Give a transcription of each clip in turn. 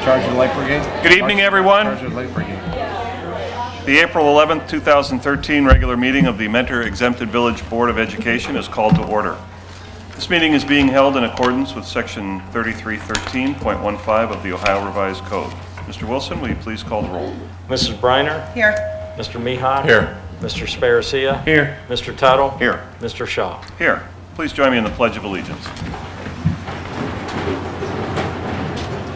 Charge of the Light Brigade. Good evening, everyone. Charge of the Light Brigade. The April 11th, 2013 regular meeting of the Mentor Exempted Village Board of Education is called to order. This meeting is being held in accordance with Section 3313.15 of the Ohio Revised Code. Mr. Wilson, will you please call the roll? Mrs. Briner? Here. Mr. Mihawk? Here. Mr. Sparacia? Here. Mr. Tuttle? Here. Mr. Shaw? Here. Please join me in the Pledge of Allegiance.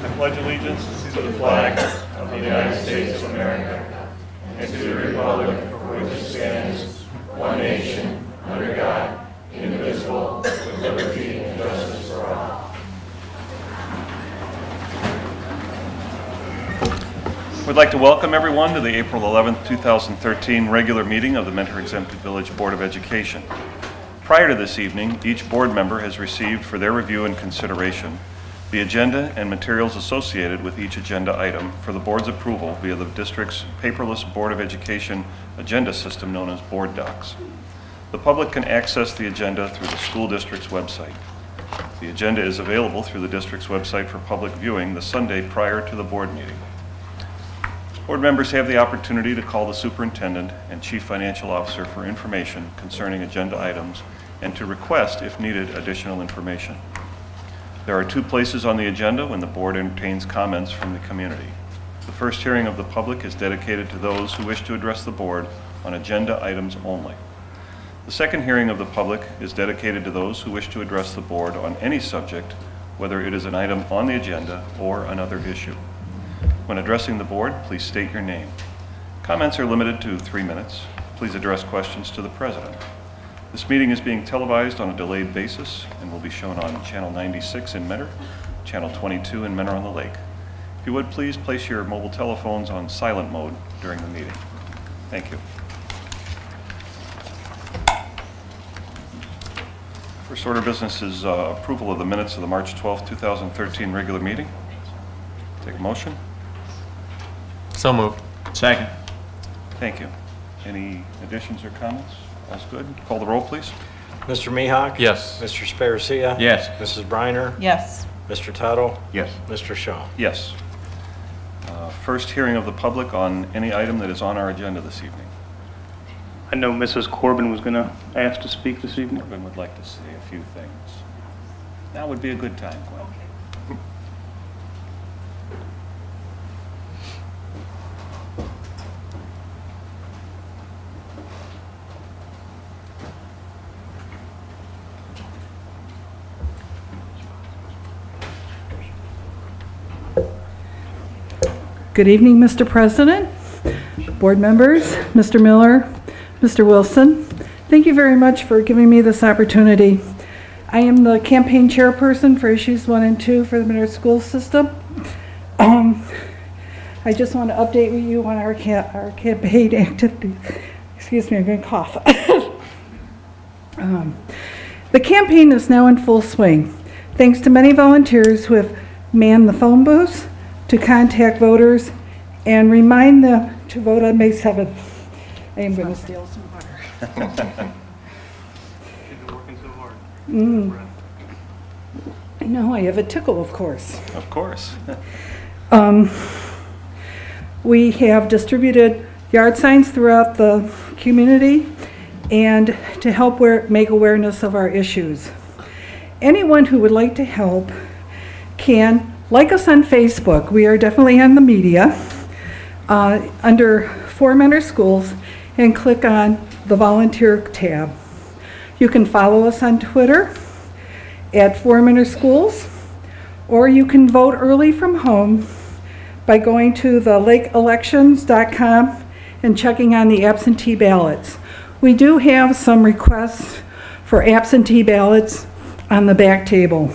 I pledge allegiance to the flag of the United States of America and to the republic for which it stands, one nation, under God, indivisible, with liberty and justice for all. We'd like to welcome everyone to the April 11th, 2013 regular meeting of the Mentor Exempted Village Board of Education. Prior to this evening, each board member has received for their review and consideration the agenda and materials associated with each agenda item for the board's approval via the district's paperless Board of Education agenda system known as Board Docs. The public can access the agenda through the school district's website. The agenda is available through the district's website for public viewing the Sunday prior to the board meeting. Board members have the opportunity to call the superintendent and chief financial officer for information concerning agenda items and to request, if needed, additional information. There are two places on the agenda when the board entertains comments from the community. The first hearing of the public is dedicated to those who wish to address the board on agenda items only. The second hearing of the public is dedicated to those who wish to address the board on any subject, whether it is an item on the agenda or another issue. When addressing the board, please state your name. Comments are limited to 3 minutes. Please address questions to the president. This meeting is being televised on a delayed basis and will be shown on Channel 96 in Mentor, Channel 22 in Mentor on the Lake. If you would, please place your mobile telephones on silent mode during the meeting. Thank you. First order of business is approval of the minutes of the March 12, 2013 regular meeting. Take a motion. So moved. Second. Thank you. Any additions or comments? All's good. Call the roll, please. Mr. Mihawk? Yes. Mr. Sparacia? Yes. Mrs. Briner? Yes. Mr. Tuttle? Yes. Mr. Shaw? Yes. First hearing of the public on any item that is on our agenda this evening. I know Mrs. Corbin was going to ask to speak this evening. Corbin would like to say a few things. Now would be a good time, Gwen. Good evening, Mr. President, board members, Mr. Miller, Mr. Wilson. Thank you very much for giving me this opportunity. I am the campaign chairperson for issues 1 and 2 for the Mentor school system. I just want to update you on our campaign activities. Excuse me, I'm going to cough. The campaign is now in full swing, thanks to many volunteers who have manned the phone booths to contact voters and remind them to vote on May 7th. I am going to steal some water. You've been working so hard. No, I have a tickle, of course. Of course. We have distributed yard signs throughout the community and to help make awareness of our issues. Anyone who would like to help can like us on Facebook. We are definitely on the media under For Mentor Schools and click on the volunteer tab. You can follow us on Twitter at For Mentor Schools, or you can vote early from home by going to the lakeelections.com and checking on the absentee ballots. We do have some requests for absentee ballots on the back table.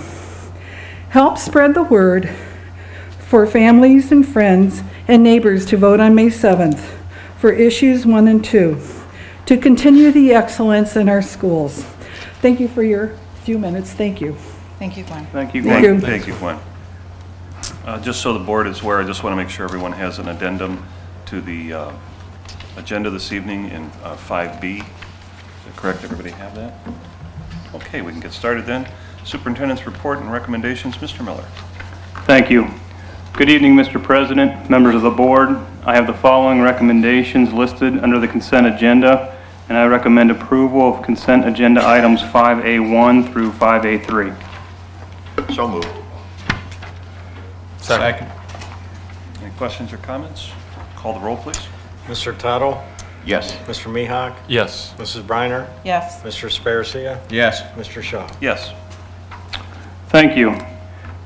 Help spread the word for families and friends and neighbors to vote on May 7th for issues 1 and 2 to continue the excellence in our schools. Thank you for your few minutes. Thank you. Thank you, Gwen. Thank you, Thank Gwen. you. Thank you, Gwen. Just so the board is aware, I just want to make sure everyone has an addendum to the agenda this evening in 5B. Is that correct? Everybody have that? Okay, we can get started then. Superintendent's report and recommendations. Mr. Miller. Thank you. Good evening, Mr. President, members of the board. I have the following recommendations listed under the consent agenda, and I recommend approval of consent agenda items 5A1 through 5A3. So moved. Second. Any questions or comments? Call the roll, please. Mr. Tuttle? Yes. Mr. Mihawk? Yes. Mrs. Briner? Yes. Mr. Sparacia? Yes. Mr. Shaw? Yes. Thank you.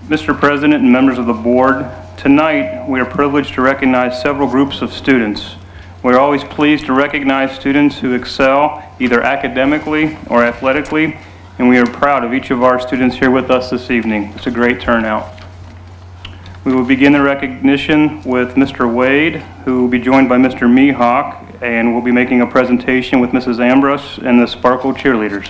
Mr. President and members of the board, tonight we are privileged to recognize several groups of students. We're always pleased to recognize students who excel either academically or athletically, and we are proud of each of our students here with us this evening. It's a great turnout. We will begin the recognition with Mr. Wade, who will be joined by Mr. Mihawk, and will be making a presentation with Mrs. Ambrose and the Sparkle cheerleaders.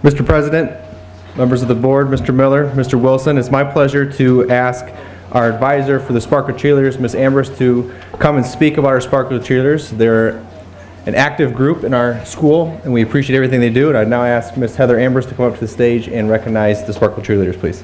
Mr. President, members of the board, Mr. Miller, Mr. Wilson, it's my pleasure to ask our advisor for the Sparkle Cheerleaders, Ms. Ambrose, to come and speak about our Sparkle Cheerleaders. They're an active group in our school, and we appreciate everything they do. And I now ask Ms. Heather Ambrose to come up to the stage and recognize the Sparkle Cheerleaders, please.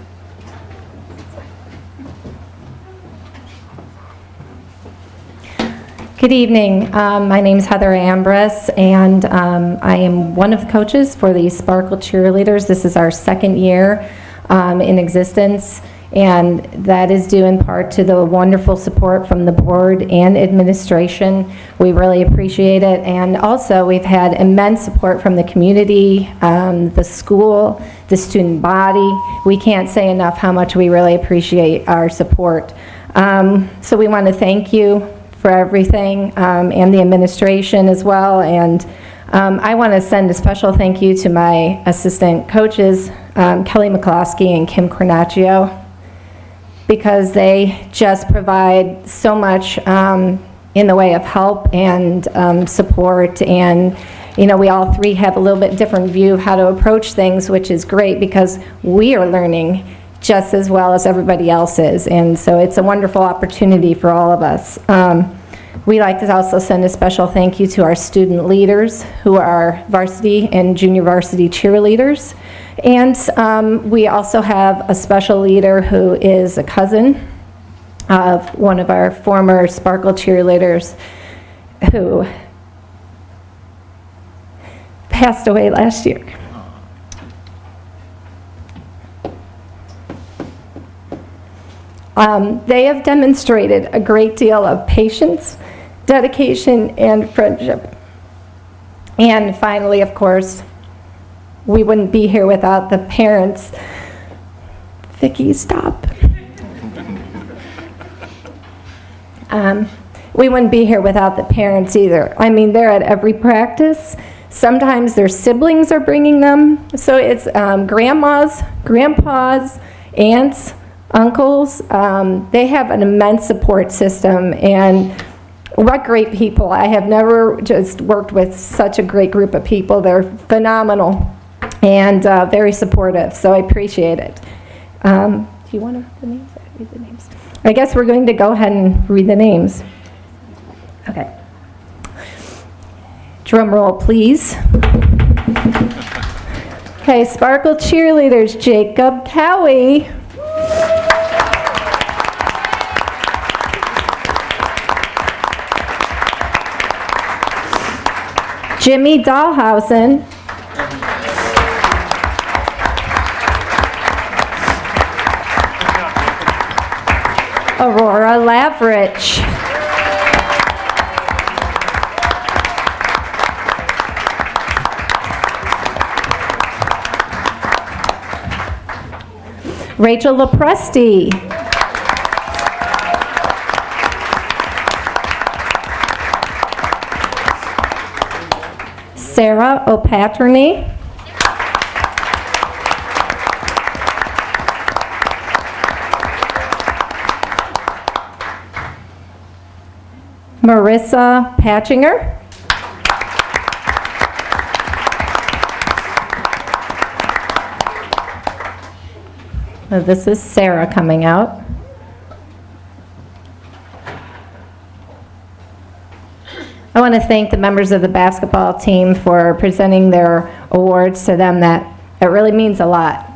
Good evening. My name is Heather Ambrose, and I am one of the coaches for the Sparkle Cheerleaders. This is our second year in existence, and that is due in part to the wonderful support from the board and administration. We really appreciate it, and also we've had immense support from the community, the school, the student body. We can't say enough how much we really appreciate our support. So we want to thank you for everything, and the administration as well. And I want to send a special thank you to my assistant coaches, Kelly McCloskey and Kim Cornacchio, because they just provide so much in the way of help and support. And you know, we all three have a little bit different view of how to approach things, which is great because we are learning just as well as everybody else is. And so it's a wonderful opportunity for all of us. We'd like to also send a special thank you to our student leaders who are varsity and junior varsity cheerleaders. And we also have a special leader who is a cousin of one of our former Sparkle cheerleaders who passed away last year. They have demonstrated a great deal of patience, dedication, and friendship. And finally, of course, we wouldn't be here without the parents. Vicki, stop. We wouldn't be here without the parents either. I mean, they're at every practice. Sometimes their siblings are bringing them. So it's grandmas, grandpas, aunts, uncles. They have an immense support system, and what great people. I have never just worked with such a great group of people. They're phenomenal and very supportive, so I appreciate it. Do you want to read the names? I guess we're going to go ahead and read the names. Okay. Drum roll, please. Okay, Sparkle cheerleaders, Jacob Cowie. Jimmy Dahlhausen. Aurora Lavrich. Rachel Lepresti. Sarah O'Patterney. Marissa Patchinger. This is Sarah coming out. want to thank the members of the basketball team for presenting their awards to them. That really means a lot.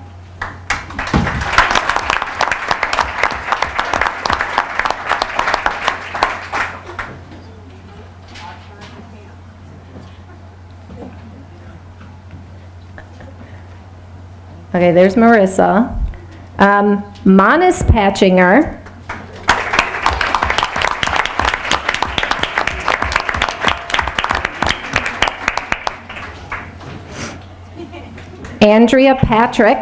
Okay, there's Marissa. Manis Patchinger. Andrea Patrick.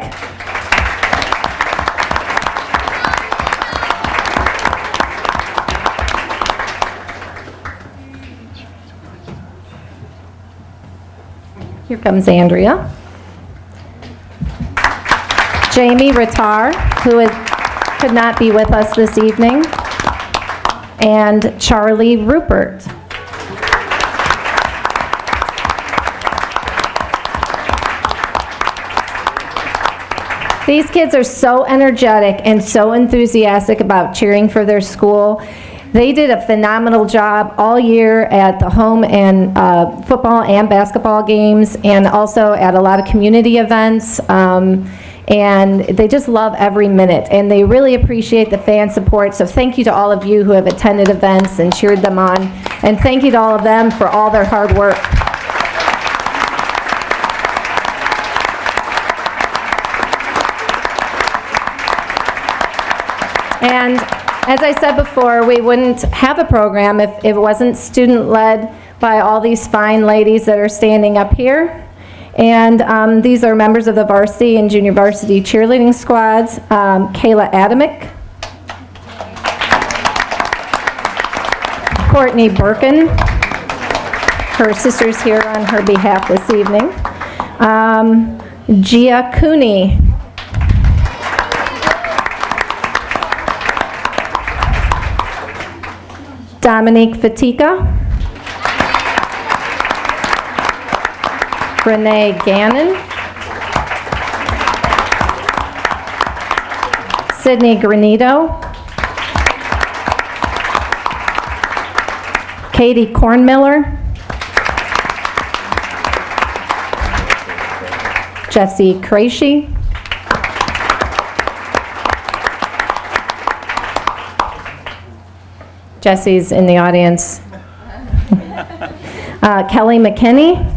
Here comes Andrea. Jamie Rattar, who could not be with us this evening, and Charlie Rupert. These kids are so energetic and so enthusiastic about cheering for their school. They did a phenomenal job all year at the home and football and basketball games, and also at a lot of community events. And they just love every minute, and they really appreciate the fan support. So thank you to all of you who have attended events and cheered them on, and thank you to all of them for all their hard work. And as I said before, we wouldn't have a program if it wasn't student-led by all these fine ladies that are standing up here. And these are members of the varsity and junior varsity cheerleading squads. Kayla Adamick, Courtney Birkin, her sister's here on her behalf this evening. Gia Cooney, Dominique Fatika, Renee Gannon, Sydney Granito, Katie Kornmiller, Jessie Kraishi, Jessie's in the audience, Kelly McKinney,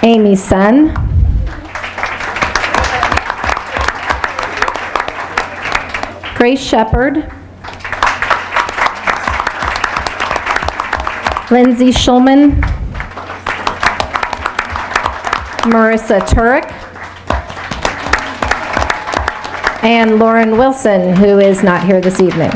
Amy Sen, Grace Shepard, Lindsay Schulman, Marissa Turek, and Lauren Wilson, who is not here this evening.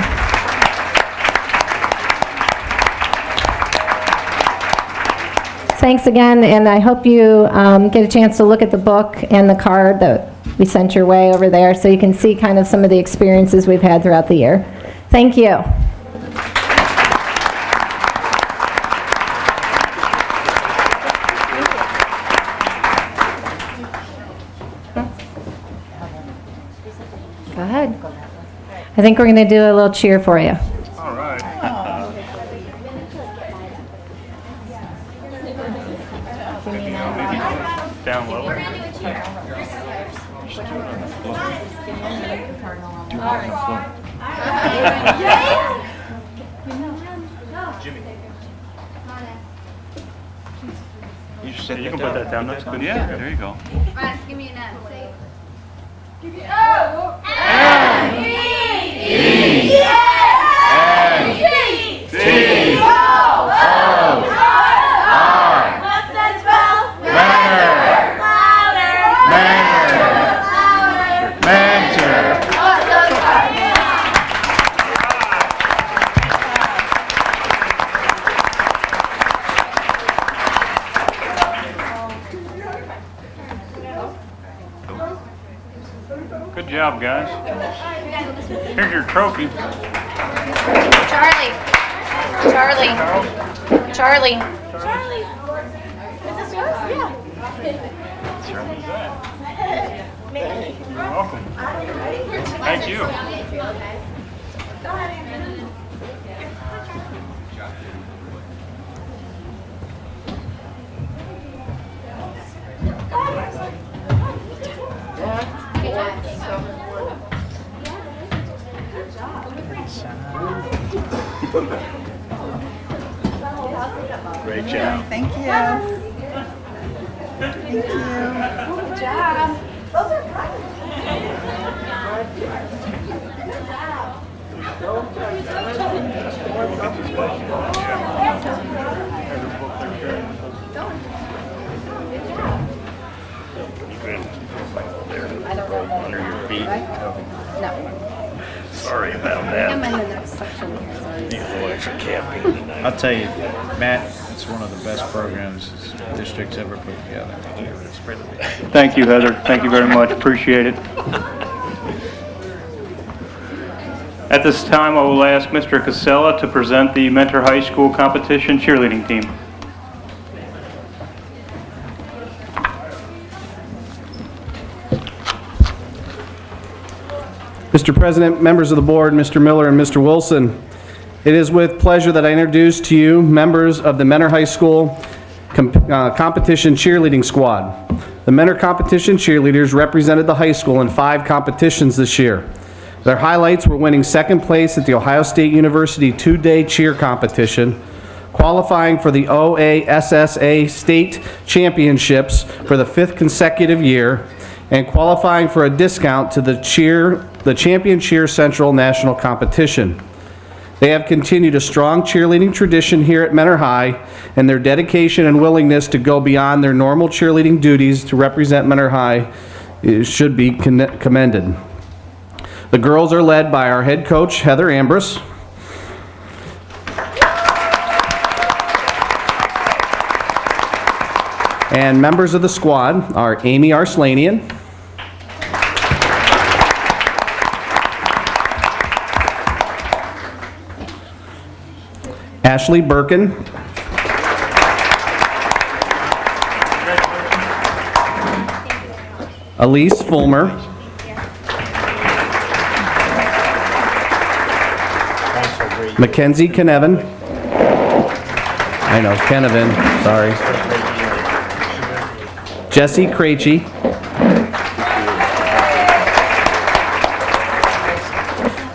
Thanks again, and I hope you get a chance to look at the book and the card that we sent your way over there so you can see kind of some of the experiences we've had throughout the year. Thank you. Go ahead. I think we're going to do a little cheer for you. All right. Down lower. You can put that down. That's good. Yeah, there you go. Give me an N. Good job, guys. Here's your trophy. Charlie. You're welcome. Thank you. Great job. Thank you. Thank you. Good job. Those are Under your feet. No. Sorry about I'm that. in the next section here, sorry. These boys are camping tonight. I'll tell you, Matt, it's one of the best programs this district's ever put together. Thank you, Heather. Thank you very much. Appreciate it. At this time, I will ask Mr. Casella to present the Mentor High School competition cheerleading team. Mr. President, members of the board, Mr. Miller and Mr. Wilson, it is with pleasure that I introduce to you members of the Mentor High School competition cheerleading squad. The Mentor competition cheerleaders represented the high school in 5 competitions this year. Their highlights were winning 2nd place at the Ohio State University 2-day cheer competition, qualifying for the OASSA State Championships for the 5th consecutive year, and qualifying for a discount to the Champion Cheer Central National Competition. They have continued a strong cheerleading tradition here at Mentor High, and their dedication and willingness to go beyond their normal cheerleading duties to represent Mentor High should be commended. The girls are led by our head coach, Heather Ambrose. And members of the squad are Amy Arslanian, Ashley Birkin, Elise Fulmer, Mackenzie Kenevin, I know, Kenevin, sorry, Jesse Krejci,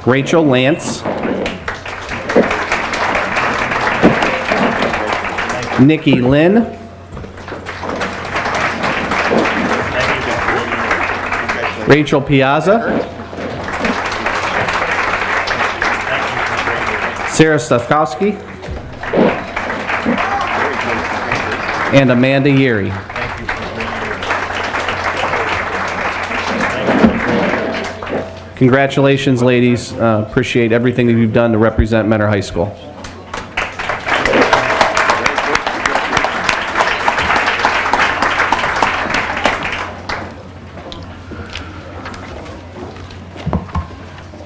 Rachel Lance, Nikki Lynn, Rachel Piazza, Sarah Stafkowski, and Amanda Yeary. Congratulations, ladies. Appreciate everything that you've done to represent Mentor High School.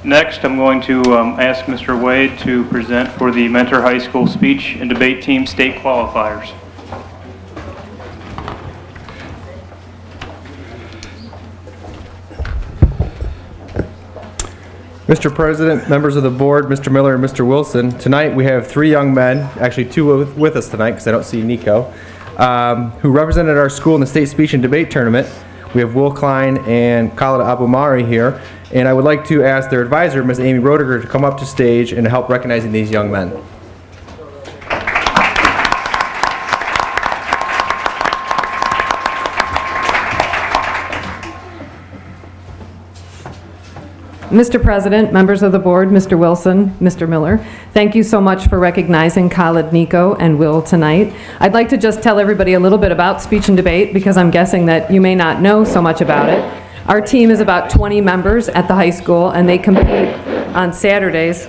Next, I'm going to ask Mr. Wade to present for the Mentor High School Speech and Debate Team State Qualifiers. Mr. President, members of the board, Mr. Miller and Mr. Wilson, tonight we have 3 young men, actually 2 with us tonight because I don't see Nico, who represented our school in the state speech and debate tournament. We have Will Klein and Khalid Abumari here, and I would like to ask their advisor, Ms. Amy Roediger, to come up to stage and help recognizing these young men. Mr. President, members of the board, Mr. Wilson, Mr. Miller, thank you so much for recognizing Khalid, Nico, and Will tonight. I'd like to just tell everybody a little bit about speech and debate because I'm guessing that you may not know so much about it. Our team is about 20 members at the high school, and they compete on Saturdays,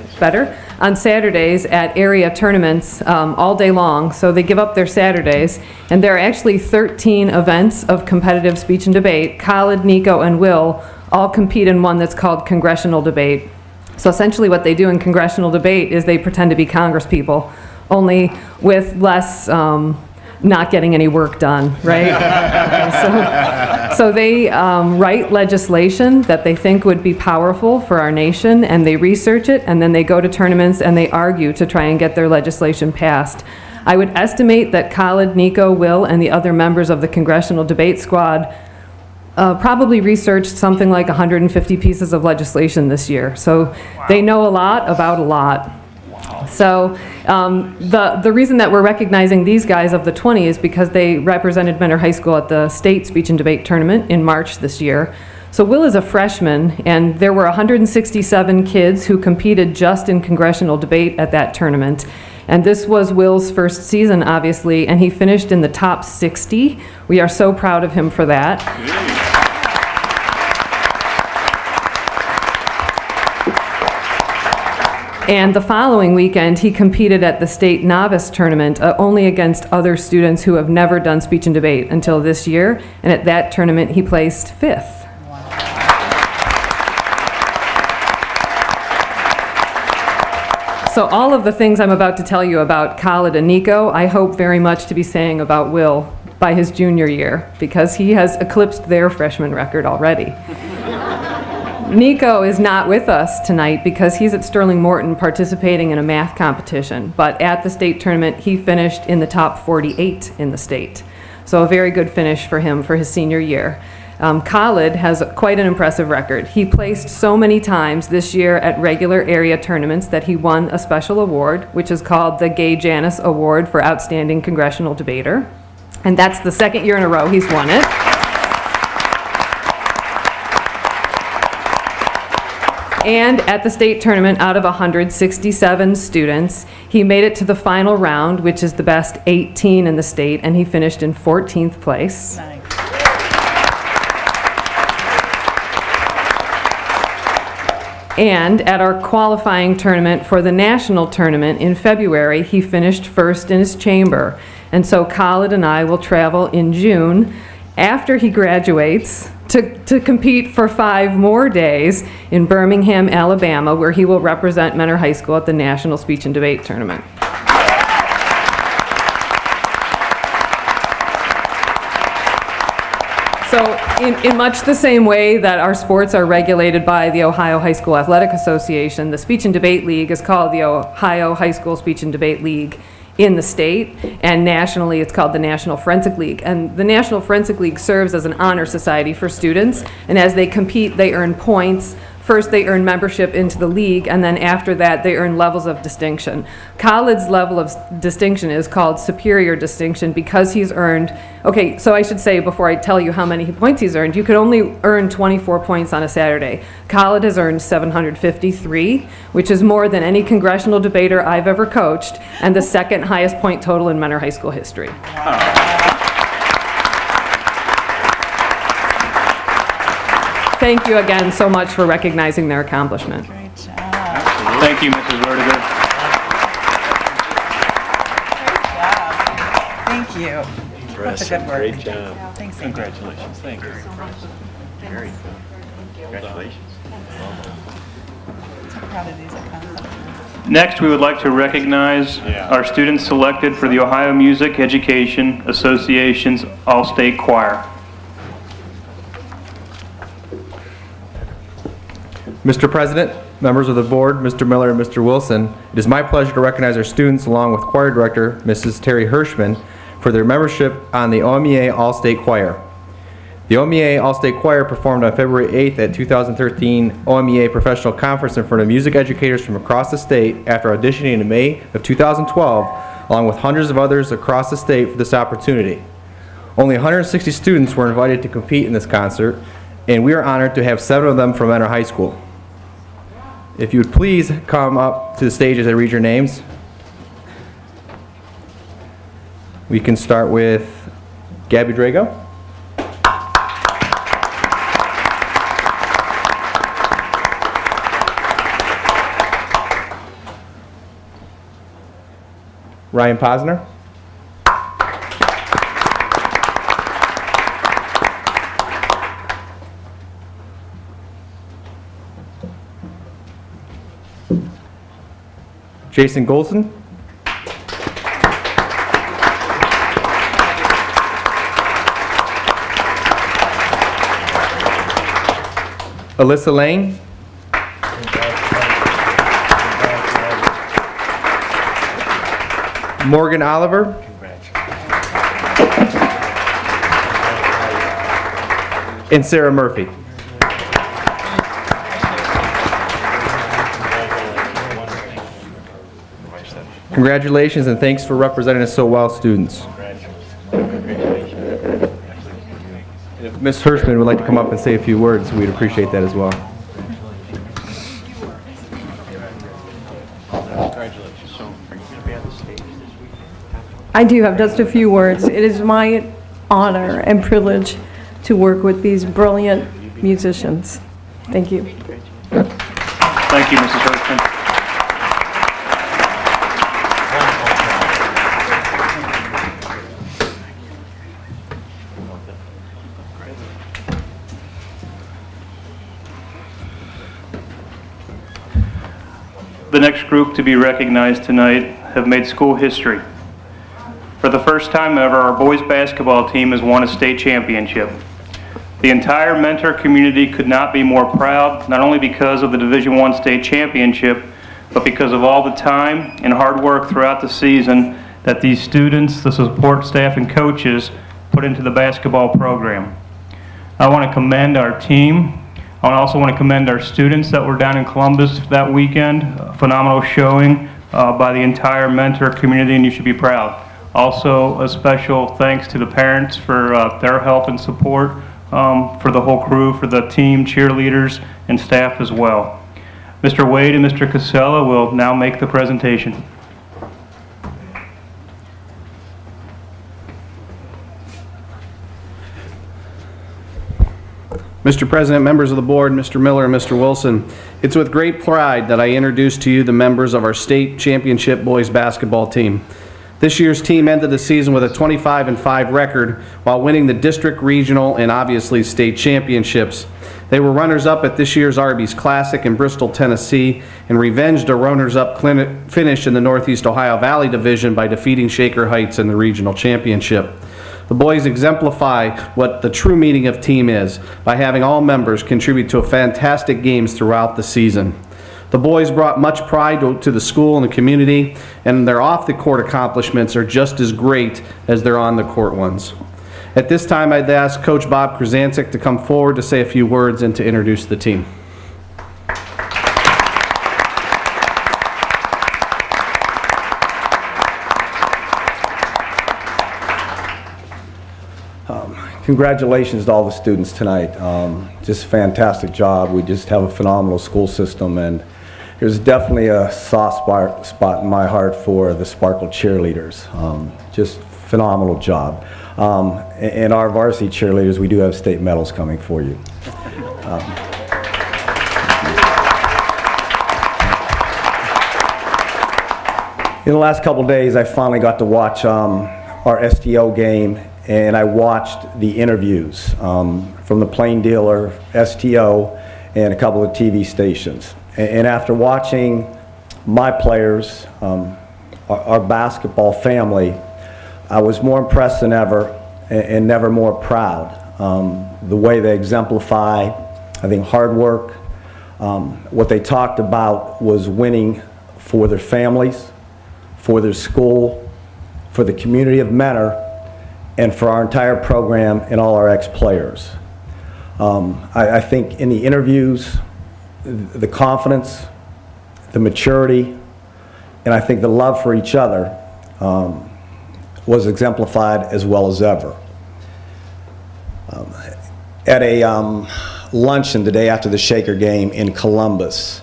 on Saturdays at area tournaments all day long. So they give up their Saturdays, and there are actually 13 events of competitive speech and debate. Khalid, Nico, and Will all compete in one that's called congressional debate. So essentially what they do in congressional debate is they pretend to be Congress people, only with less not getting any work done, right? So they write legislation that they think would be powerful for our nation, and they research it, and then they go to tournaments and they argue to try and get their legislation passed. I would estimate that Khalid, Nico, Will, and the other members of the Congressional Debate Squad probably researched something like 150 pieces of legislation this year. So they know a lot about a lot. So the reason that we're recognizing these guys of the 20 is because they represented Mentor High School at the state speech and debate tournament in March this year. So Will is a freshman, and there were 167 kids who competed just in congressional debate at that tournament. And this was Will's first season, obviously, and he finished in the top 60. We are so proud of him for that. And the following weekend, he competed at the state novice tournament only against other students who have never done speech and debate until this year. And at that tournament, he placed 5th. So all of the things I'm about to tell you about Khalid and Nico, I hope very much to be saying about Will by his junior year, because he has eclipsed their freshman record already. Nico is not with us tonight because he's at Sterling Morton participating in a math competition, but at the state tournament he finished in the top 48 in the state. So a very good finish for him for his senior year. Khalid has quite an impressive record. He placed so many times this year at regular area tournaments that he won a special award, which is called the Gay Janis Award for Outstanding Congressional Debater. And that's the second year in a row he's won it. And at the state tournament, out of 167 students, he made it to the final round, which is the best 18 in the state, and he finished in 14th place. Nice. And at our qualifying tournament for the national tournament in February, he finished first in his chamber. And so Khalid and I will travel in June after he graduates to compete for 5 more days in Birmingham, Alabama, where he will represent Mentor High School at the National Speech and Debate Tournament. So in much the same way that our sports are regulated by the Ohio High School Athletic Association, the Speech and Debate League is called the Ohio High School Speech and Debate League in the state, and nationally it's called the National Forensic League. And the National Forensic League serves as an honor society for students, and as they compete they earn points. First they earn membership into the league, and then after that they earn levels of distinction. Khalid's level of distinction is called superior distinction because he's earned, okay, so I should say before I tell you how many points he's earned, you could only earn 24 points on a Saturday. Khalid has earned 753, which is more than any congressional debater I've ever coached, and the second highest point total in Mentor High School history. Thank you again so much for recognizing their accomplishment. Great job. Thank you, Mrs. Vertiger. Thank you. That's a good work. Great job. Thanks. Congratulations. Thank you. Very good. Congratulations. So proud of these accomplishments. Next, we would like to recognize our students selected for the Ohio Music Education Association's All-State Choir. Mr. President, members of the board, Mr. Miller and Mr. Wilson, it is my pleasure to recognize our students along with choir director, Mrs. Terry Hirschman, for their membership on the OMEA All-State Choir. The OMEA All-State Choir performed on February 8th at 2013 OMEA Professional Conference in front of music educators from across the state after auditioning in May of 2012, along with hundreds of others across the state for this opportunity. Only 160 students were invited to compete in this concert, and we are honored to have 7 of them from Mentor High School. If you would please come up to the stage as I read your names. We can start with Gabby Drago. Ryan Posner. Jason Golson. Alyssa Lane. Morgan Oliver. And Sarah Murphy. Congratulations and thanks for representing us so well, students. If Ms. Hirschman would like to come up and say a few words, we'd appreciate that as well. I do have just a few words. It is my honor and privilege to work with these brilliant musicians. Thank you. Thank you, Mrs. Hirschman. The next group to be recognized tonight have made school history. For the first time ever, our boys basketball team has won a state championship. The entire Mentor community could not be more proud, not only because of the Division I state championship, but because of all the time and hard work throughout the season that these students, the support staff, and coaches put into the basketball program. I want to commend our team. I also want to commend our students that were down in Columbus that weekend. A phenomenal showing by the entire Mentor community, and you should be proud. Also, a special thanks to the parents for their help and support, for the whole crew, for the team, cheerleaders, and staff as well. Mr. Wade and Mr. Casella will now make the presentation. Mr. President, members of the board, Mr. Miller, and Mr. Wilson, it's with great pride that I introduce to you the members of our state championship boys basketball team. This year's team ended the season with a 25-5 record while winning the district, regional, and obviously state championships. They were runners-up at this year's Arby's Classic in Bristol, Tennessee, and revenged a runners-up finish in the Northeast Ohio Valley Division by defeating Shaker Heights in the regional championship. The boys exemplify what the true meaning of team is by having all members contribute to fantastic games throughout the season. The boys brought much pride to the school and the community, and their off-the-court accomplishments are just as great as their on-the-court ones. At this time, I'd ask Coach Bob Krasancic to come forward to say a few words and to introduce the team. Congratulations to all the students tonight. Just a fantastic job. We just have a phenomenal school system, and there's definitely a soft spot in my heart for the Sparkle cheerleaders. Just phenomenal job. And our varsity cheerleaders, we do have state medals coming for you. In the last couple days, I finally got to watch our STO game, and I watched the interviews from the Plain Dealer, STO, and a couple of TV stations. And after watching my players, our basketball family, I was more impressed than ever and never more proud. The way they exemplify, I think, hard work. What they talked about was winning for their families, for their school, for the community of Mentor, and for our entire program and all our ex-players. I think in the interviews, the confidence, the maturity, and I think the love for each other was exemplified as well as ever. At a luncheon the day after the Shaker game in Columbus,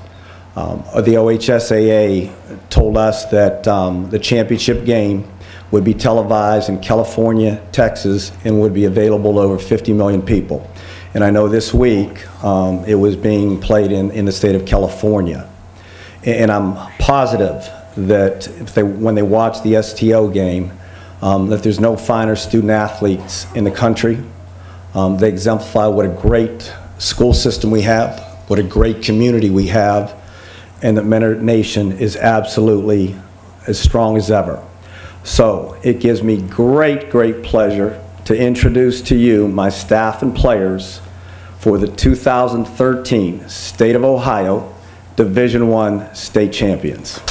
the OHSAA told us that the championship game would be televised in California, Texas, and would be available to over 50 million people. And I know this week it was being played in the state of California. And I'm positive that when they watch the STO game, that there's no finer student athletes in the country. They exemplify what a great school system we have, what a great community we have, and that Mentor Nation is absolutely as strong as ever. So it gives me great, great pleasure to introduce to you my staff and players for the 2013 State of Ohio Division I State Champions.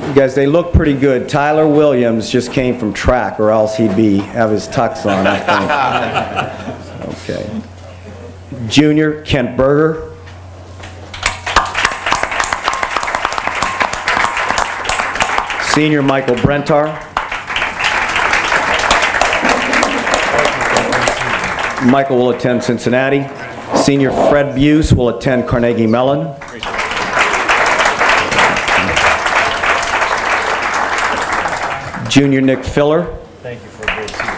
You guys, they look pretty good. Tyler Williams just came from track, or else he'd have his tux on, I think. Okay. Junior Kent Berger. Senior Michael Brentar. Michael will attend Cincinnati. Senior Fred Buse will attend Carnegie Mellon. Junior Nick Filler. Thank you for a great season.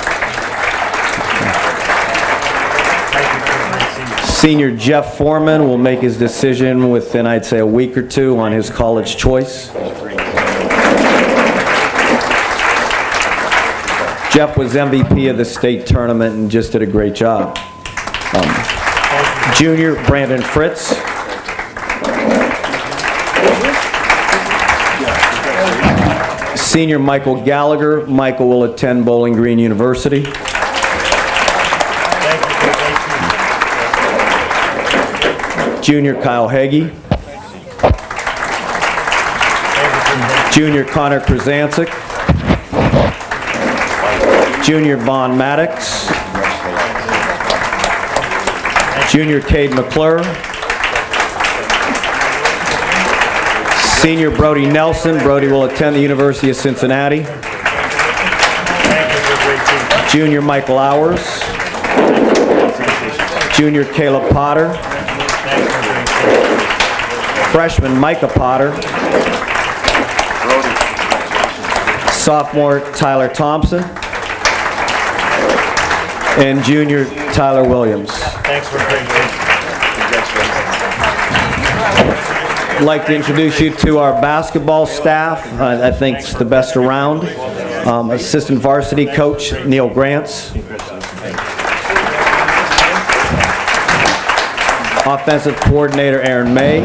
Senior Jeff Foreman will make his decision within, I'd say, a week or two on his college choice. Jeff was MVP of the state tournament and just did a great job. Junior Brandon Fritz. Senior Michael Gallagher. Michael will attend Bowling Green University. Junior Kyle Hagee. Junior Connor Krasancic. Junior Vaughn Maddox. Junior Cade McClure. Senior Brody Nelson. Brody will attend the University of Cincinnati. Junior Michael Hours. Junior Caleb Potter. Freshman Micah Potter. Sophomore Tyler Thompson. And junior Tyler Williams. Thanks for a great game. I'd like to introduce you to our basketball staff. I think it's the best around. Assistant varsity coach Neil Grants. Offensive coordinator Aaron May.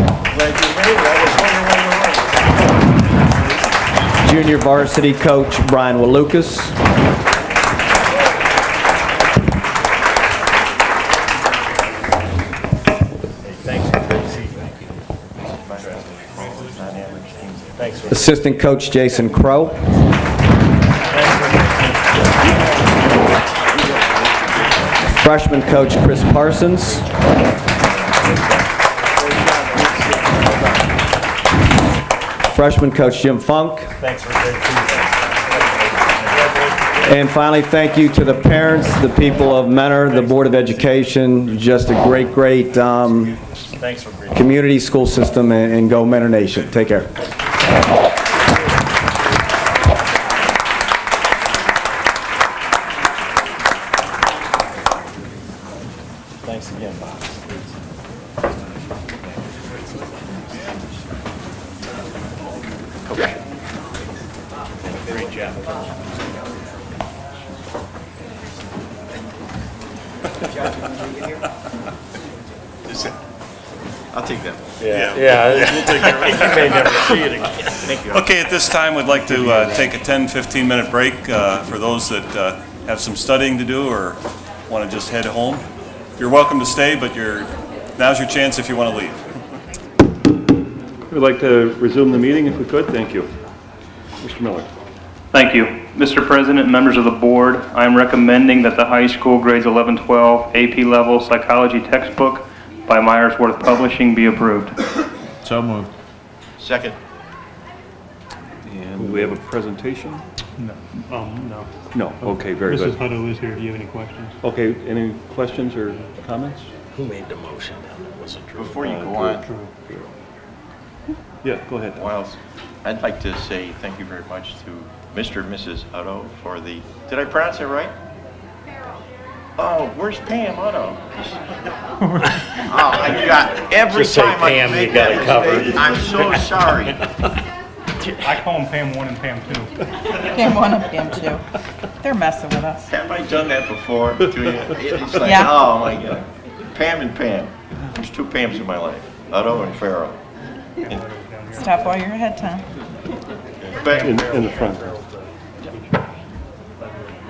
Junior varsity coach Brian Walukas. Assistant coach Jason Crow. Freshman coach Chris Parsons. Freshman coach Jim Funk. Thanks for a great season. And finally, thank you to the parents, the people of Mentor, the Board of Education, just a great community school system, and go Mentor Nation. Take care. Thanks again, Bob. Okay. Great job. I'll take that one. Yeah. We'll take care of it. You may never see it again. Thank you. Okay, at this time, we'd like to take a 10-15-minute break for those that have some studying to do or want to just head home. You're welcome to stay, but now's your chance if you want to leave. We'd like to resume the meeting if we could. Thank you. Mr. Miller. Thank you. Mr. President and members of the board, I am recommending that the high school grades 11-12 AP level psychology textbook by Myersworth Publishing be approved. So moved. Second. And do we have a presentation? No. No. No. Okay, very good. Mrs. Hutto is here. Do you have any questions? Okay, any questions or comments? Who made the motion? Wasn't Drew. Before you go on, Yeah, go ahead. well, I'd like to say thank you very much to Mr. and Mrs. Hutto for the, did I pronounce it right? Oh, where's Pam Hutto? I got, every Just say time I Pam, make you got that it covered. mistake, I'm so sorry. I call them Pam 1 and Pam 2. Pam 1 and Pam 2. They're messing with us. Have I done that before to you? It's like, Yeah. oh my God. Pam and Pam. There's two Pams in my life, Hutto and Farrell. And Stop while you're ahead, Tom. Back In the front.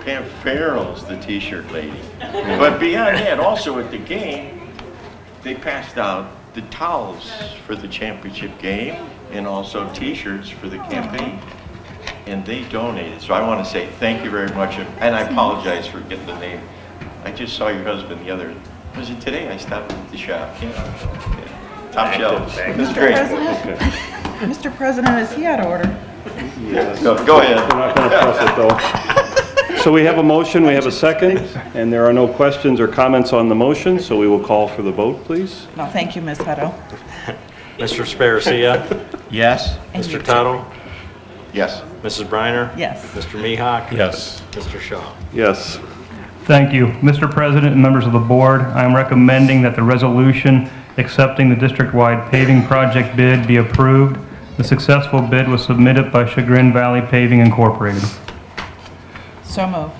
Pam Farrell's the t-shirt lady. But beyond that, also at the game, they passed out the towels for the championship game and also t-shirts for the campaign. And they donated. So I want to say thank you very much. And I apologize for getting the name. I just saw your husband the other, was it today? I stopped at the shop. Yeah. Top shelf. That's great. President? Mr. President, is he out of order? Go ahead. We're not going to press it, though. So we have a motion, we have a second, and there are no questions or comments on the motion, so we will call for the vote, please. No, thank you, Ms. Hutto. Mr. Sparacia? Yes. And you Mr. too. Tuttle? Yes. Mrs. Briner? Yes. Mr. Mihawk? Yes. Mr. Shaw? Yes. Thank you. Mr. President and members of the board, I am recommending that the resolution accepting the district-wide paving project bid be approved. The successful bid was submitted by Chagrin Valley Paving Incorporated. So moved.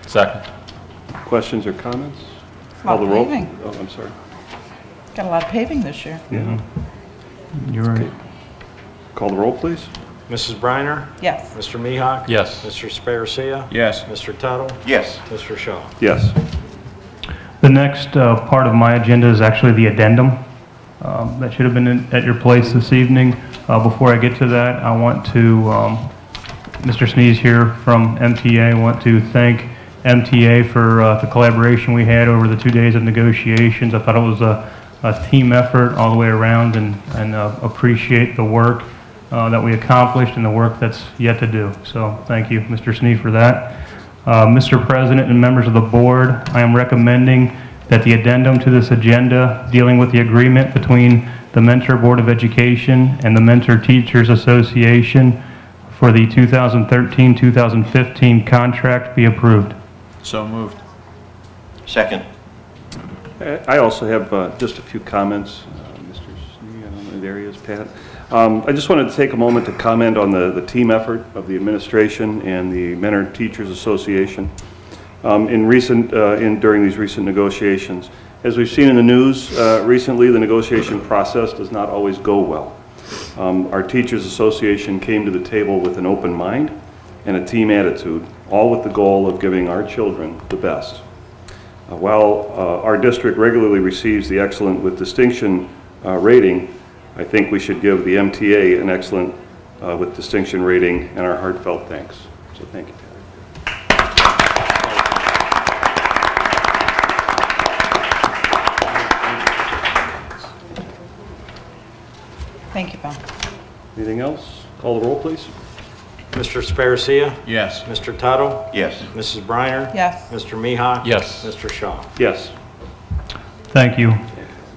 Second. Questions or comments? A Call lot the of roll. paving. Oh, I'm sorry. Got a lot of paving this year. Yeah. You're right. Call the roll, please. Mrs. Briner? Yes. Mr. Mihawk? Yes. Mr. Sparacia? Yes. Mr. Tuttle? Yes. Mr. Shaw? Yes. The next part of my agenda is actually the addendum. That should have been at your place this evening. Before I get to that, I want to, Mr. Sneeze here from MTA, I want to thank MTA for the collaboration we had over the 2 days of negotiations. I thought it was a team effort all the way around, and appreciate the work that we accomplished and the work that's yet to do. So thank you, Mr. Sneeze, for that. Mr. President and members of the board, I am recommending that the addendum to this agenda dealing with the agreement between the Mentor Board of Education and the Mentor Teachers Association for the 2013-2015 contract be approved. So moved. Second. I also have just a few comments. Mr. Snee, I don't know, there he is, Pat. I just wanted to take a moment to comment on the team effort of the administration and the Mentor Teachers Association during these recent negotiations. As we've seen in the news recently, the negotiation process does not always go well. Our Teachers Association came to the table with an open mind and a team attitude, all with the goal of giving our children the best. While our district regularly receives the Excellent with Distinction rating, I think we should give the MTA an Excellent with Distinction rating and our heartfelt thanks. So thank you, Terry. Thank you, Bill. Anything else? Call the roll, please. Mr. Sparacia? Yes. Mr. Tuttle? Yes. Mrs. Briner? Yes. Mr. Mihawk? Yes. Mr. Shaw? Yes. Thank you.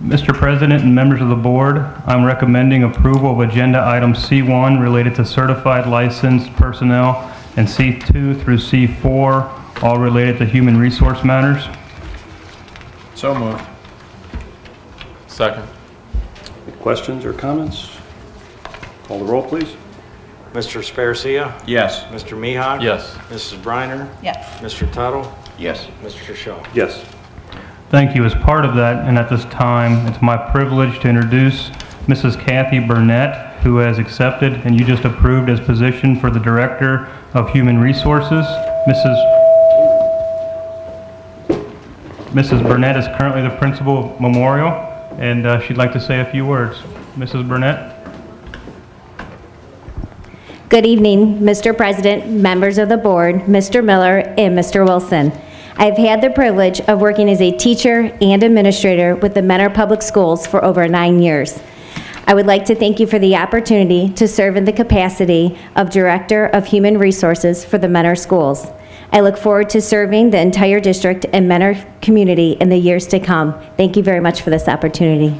Mr. President and members of the board, I'm recommending approval of agenda item C1 related to certified licensed personnel and C2 through C4, all related to human resource matters. So moved. Second. Any questions or comments? Call the roll, please. Mr. Sparacia? Yes. Mr. Mihawk? Yes. Mrs. Briner? Yes. Mr. Tuttle? Yes. Mr. Shaw? Yes. Thank you. As part of that, and at this time, it's my privilege to introduce Mrs. Kathy Burnett, who has accepted and you just approved as position for the Director of Human Resources. Mrs. Burnett is currently the principal of Memorial, and she'd like to say a few words. Mrs. Burnett? Good evening, Mr. President, members of the board, Mr. Miller, and Mr. Wilson. I've had the privilege of working as a teacher and administrator with the Mentor Public Schools for over 9 years. I would like to thank you for the opportunity to serve in the capacity of Director of Human Resources for the Mentor Schools. I look forward to serving the entire district and Mentor community in the years to come. Thank you very much for this opportunity.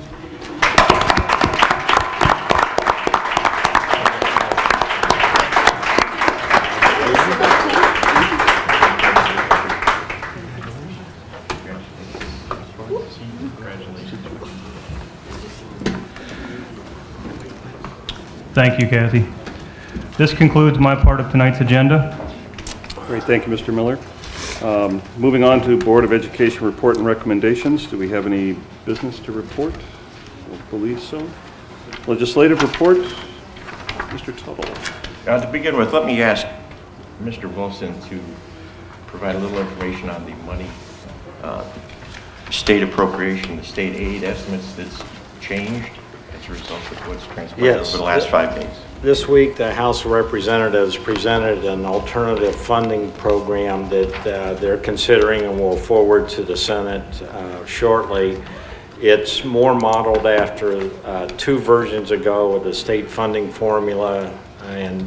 Thank you, Kathy. This concludes my part of tonight's agenda. Great, thank you, Mr. Miller. Moving on to Board of Education report and recommendations. Do we have any business to report? I believe so. Legislative report, Mr. Tuttle. To begin with, let me ask Mr. Wilson to provide a little information on the money, state appropriation, the state aid estimates that's changed as a result of what's transpired over the last 5 days. This week, the House of Representatives presented an alternative funding program that they're considering and will forward to the Senate shortly. It's more modeled after 2 versions ago with the state funding formula, and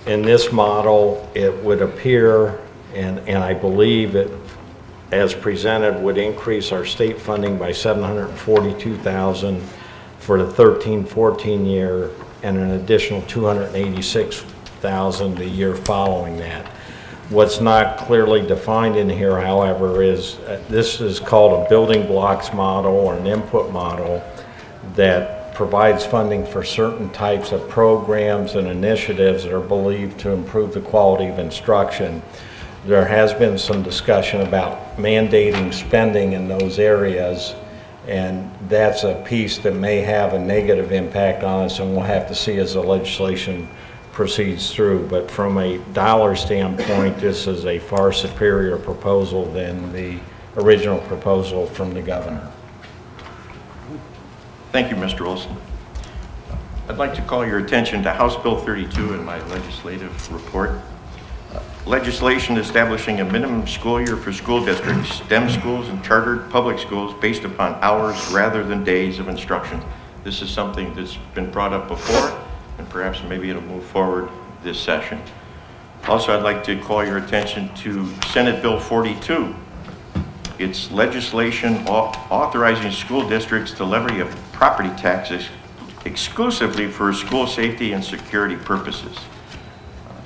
in this model, it would appear, and I believe it, as presented, would increase our state funding by $742,000 for the 13-14 year, and an additional $286,000 the year following that. What's not clearly defined in here, however, is this is called a building blocks model or an input model that provides funding for certain types of programs and initiatives that are believed to improve the quality of instruction. There has been some discussion about mandating spending in those areas, and that's a piece that may have a negative impact on us, and we'll have to see as the legislation proceeds through. But from a dollar standpoint, this is a far superior proposal than the original proposal from the governor. Thank you, Mr. Wilson. I'd like to call your attention to House Bill 32 in my legislative report. Legislation establishing a minimum school year for school districts, STEM schools, and chartered public schools based upon hours rather than days of instruction. This is something that's been brought up before, and perhaps maybe it'll move forward this session. Also, I'd like to call your attention to Senate Bill 42. It's legislation authorizing school districts to levy a property taxes exclusively for school safety and security purposes.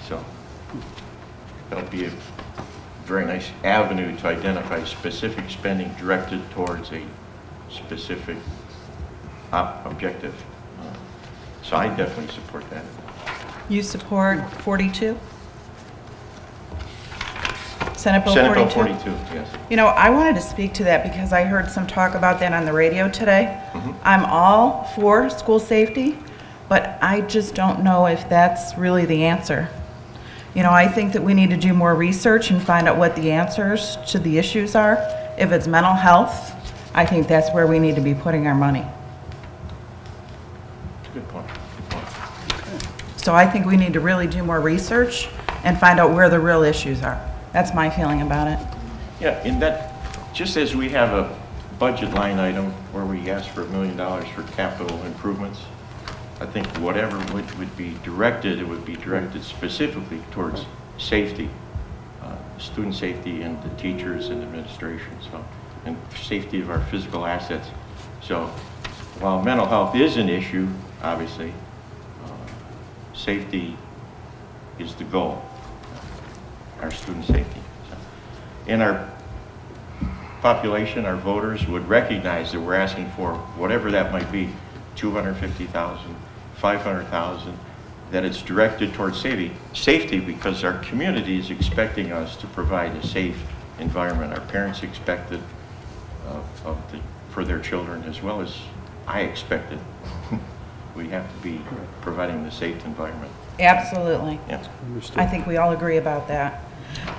So that'll be a very nice avenue to identify specific spending directed towards a specific objective. So I definitely support that. You support 42? Senate Bill 42? Senate Bill 42, yes. You know, I wanted to speak to that because I heard some talk about that on the radio today. I'm all for school safety, but I just don't know if that's really the answer. You know, I think that we need to do more research and find out what the answers to the issues are. If it's mental health, I think that's where we need to be putting our money. Good point. So I think we need to really do more research and find out where the real issues are. That's my feeling about it. Yeah, in that, just as we have a budget line item where we ask for $1 million for capital improvements, I think whatever would be directed, it would be directed specifically towards safety, student safety, and the teachers and administration, so, and safety of our physical assets. So while mental health is an issue, obviously, safety is the goal, our student safety. So, and our population, our voters would recognize that we're asking for whatever that might be, 250,000, 500,000, that it's directed towards safety because our community is expecting us to provide a safe environment. Our parents expect it for their children, as well as I expect it. We have to be providing the safe environment. Absolutely. Yeah. I think we all agree about that.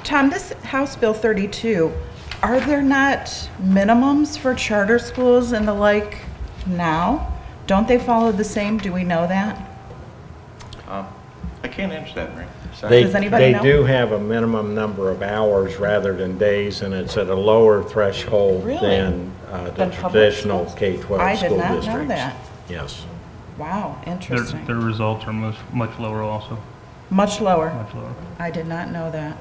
Tom, this House Bill 32, are there not minimums for charter schools and the like now? Don't they follow the same? Do we know that? I can't answer that, Mary. Sorry. Does anybody They know? do have a minimum number of hours rather than days, and it's at a lower threshold Really? than the Than public traditional schools? K-12 I school did not districts. know that. Yes. Wow, interesting. Their results are much lower also. Much lower. Much lower. I did not know that.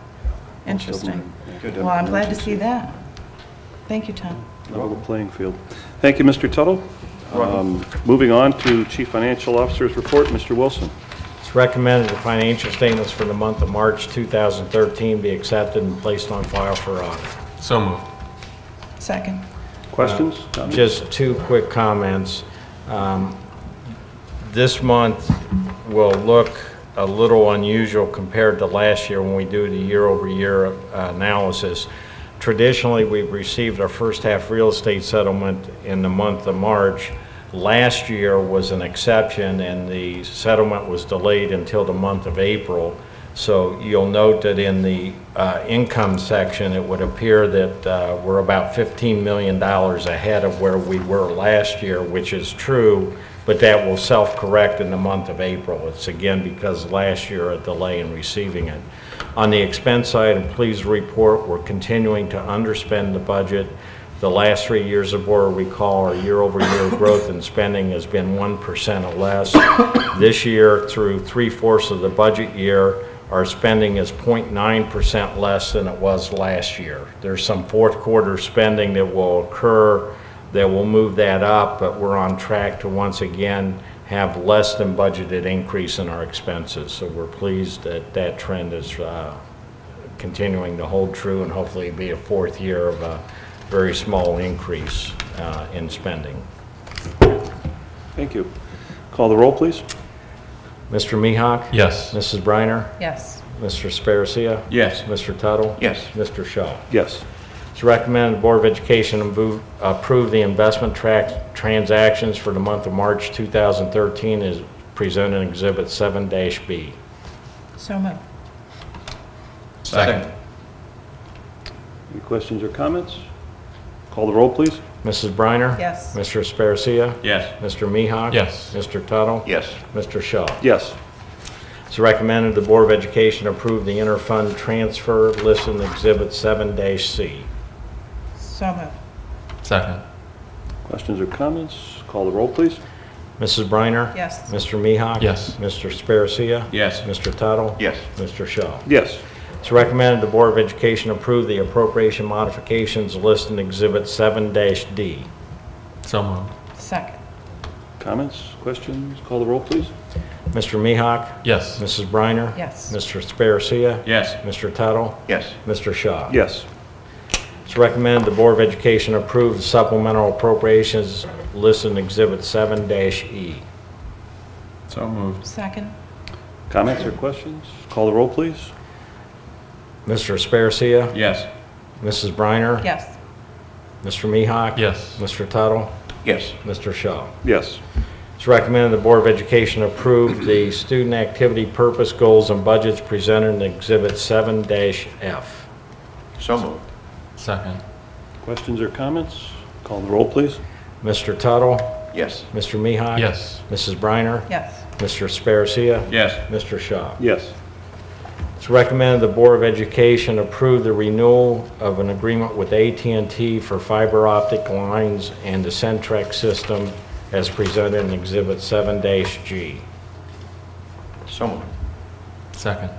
Interesting. Good Well, I'm glad to information. see that. Thank you, Tom. Level the playing field. Thank you, Mr. Tuttle. Moving on to Chief Financial Officer's report, Mr. Wilson. It's recommended the financial statements for the month of March 2013 be accepted and placed on file for audit. So moved. Second. Questions? Comments? Just 2 quick comments. This month will look a little unusual compared to last year when we do the year-over-year analysis. Traditionally, we've received our first half real estate settlement in the month of March. last year was an exception, and the settlement was delayed until the month of April. So you'll note that in the income section, it would appear that we're about $15 million ahead of where we were last year, which is true, but that will self-correct in the month of April. It's again because last year a delay in receiving it. On the expense side, I'm pleased to report we're continuing to underspend the budget. The last 3 years of Board recall, our year-over-year growth in spending has been 1% or less. This year, through 3/4 of the budget year, our spending is 0.9% less than it was last year. There's some fourth quarter spending that will occur that will move that up, but we're on track to once again have less than budgeted increase in our expenses. So we're pleased that that trend is continuing to hold true, and hopefully be a fourth year of a very small increase in spending. Thank you. Call the roll, please. Mr. Mihawk? Yes. Mrs. Briner? Yes. Mr. Sparacia? Yes. Mr. Tuttle? Yes. Mr. Shaw? Yes. It's recommended the Board of Education approve the investment transactions for the month of March 2013 as presented in Exhibit 7-B. So moved. Second. Any questions or comments? Call the roll, please. Mrs. Briner? Yes. Mr. Sparacia? Yes. Mr. Mihawk? Yes. Mr. Tuttle? Yes. Mr. Shaw? Yes. It's recommended the Board of Education approve the interfund transfer listed in Exhibit 7-C. So moved. Second. Questions or comments? Call the roll, please. Mrs. Briner? Yes. Mr. Mihawk? Yes. Mr. Sparacia? Yes. Mr. Tuttle? Yes. Mr. Shaw? Yes. It's recommended the Board of Education approve the appropriation modifications listed in Exhibit 7-D. So moved. Second. Comments, questions? Call the roll, please. Mr. Mihawk? Yes. Mrs. Briner? Yes. Mr. Sparacia? Yes. Mr. Tuttle? Yes. Mr. Shaw? Yes. It's recommended the Board of Education approve the supplemental appropriations listed in Exhibit 7-E. So moved. Second. Comments or questions? Call the roll, please. Mr. Sparacia? Yes. Mrs. Briner? Yes. Mr. Mihawk? Yes. Mr. Tuttle? Yes. Mr. Shaw? Yes. It's recommended the Board of Education approve the student activity purpose goals and budgets presented in Exhibit 7-F. So moved. Second. Questions or comments? Call the roll, please. Mr. Tuttle? Yes. Mr. Mihawk? Yes. Mrs. Briner? Yes. Mr. Sparacia? Yes. Mr. Shaw? Yes. It's recommended the Board of Education approve the renewal of an agreement with AT&T for fiber optic lines and the Centrex system as presented in Exhibit 7-G. So moved. Second.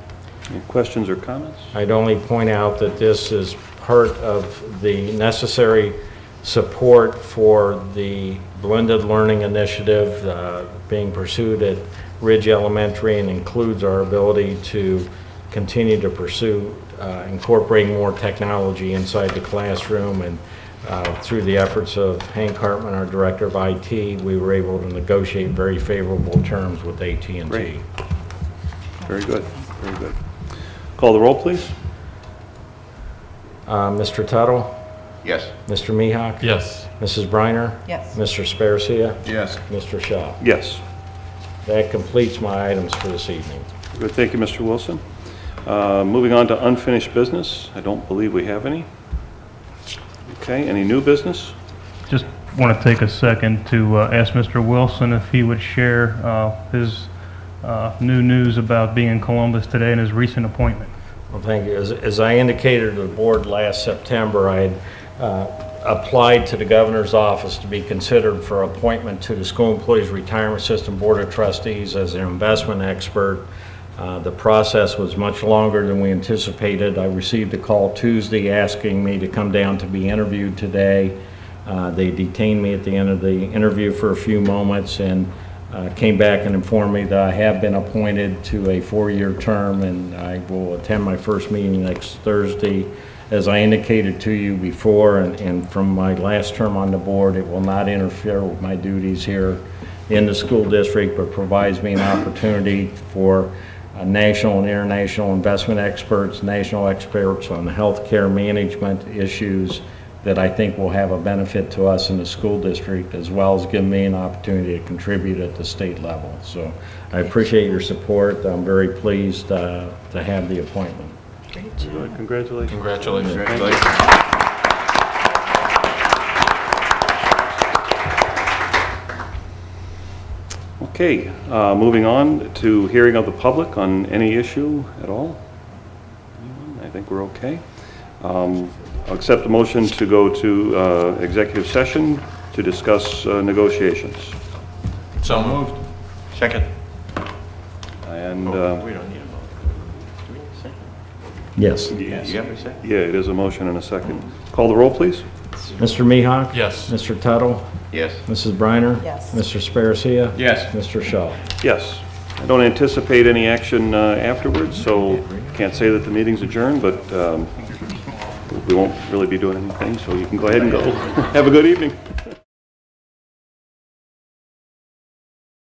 Any questions or comments? I'd only point out that this is part of the necessary support for the blended learning initiative being pursued at Ridge Elementary, and includes our ability to continue to pursue incorporating more technology inside the classroom. And through the efforts of Hank Hartman, our Director of IT, we were able to negotiate very favorable terms with AT&T. Great. Very good. Very good. Call the roll, please. Mr. Tuttle? Yes. Mr. Mihawk? Yes. Mrs. Briner? Yes. Mr. Sparacia? Yes. Mr. Shaw? Yes. That completes my items for this evening. Good. Thank you, Mr. Wilson. Moving on to unfinished business. I don't believe we have any. Okay. Any new business? Just want to take a second to ask Mr. Wilson if he would share his new news about being in Columbus today and his recent appointment. Well, thank you. As I indicated to the board last September, I had applied to the governor's office to be considered for appointment to the School Employees Retirement System Board of Trustees as an investment expert. The process was much longer than we anticipated. I received a call Tuesday asking me to come down to be interviewed today. They detained me at the end of the interview for a few moments and came back and informed me that I have been appointed to a 4-year term, and I will attend my first meeting next Thursday. As I indicated to you before, and from my last term on the board, it will not interfere with my duties here in the school district, but provides me an opportunity for national and international investment experts, national experts on healthcare management issues, that I think will have a benefit to us in the school district, as well as give me an opportunity to contribute at the state level. So I appreciate your support. I'm very pleased to have the appointment. Good. Congratulations. Congratulations. Okay, moving on to hearing of the public on any issue at all. Anyone? I think we're okay. I'll accept the motion to go to executive session to discuss negotiations. So moved. Second. And We don't need a motion. Do we need a second? Yes. You have a second? yeah, it is a motion and a second. Call the roll, please. Mr. Mihawk? Yes. Mr. Tuttle? Yes. Mrs. Briner? Yes. Mr. Sparacia? Yes. Mr. Shaw? Yes. I don't anticipate any action afterwards, so can't say that the meeting's adjourned, but we won't really be doing anything, so you can go ahead and go. Have a good evening.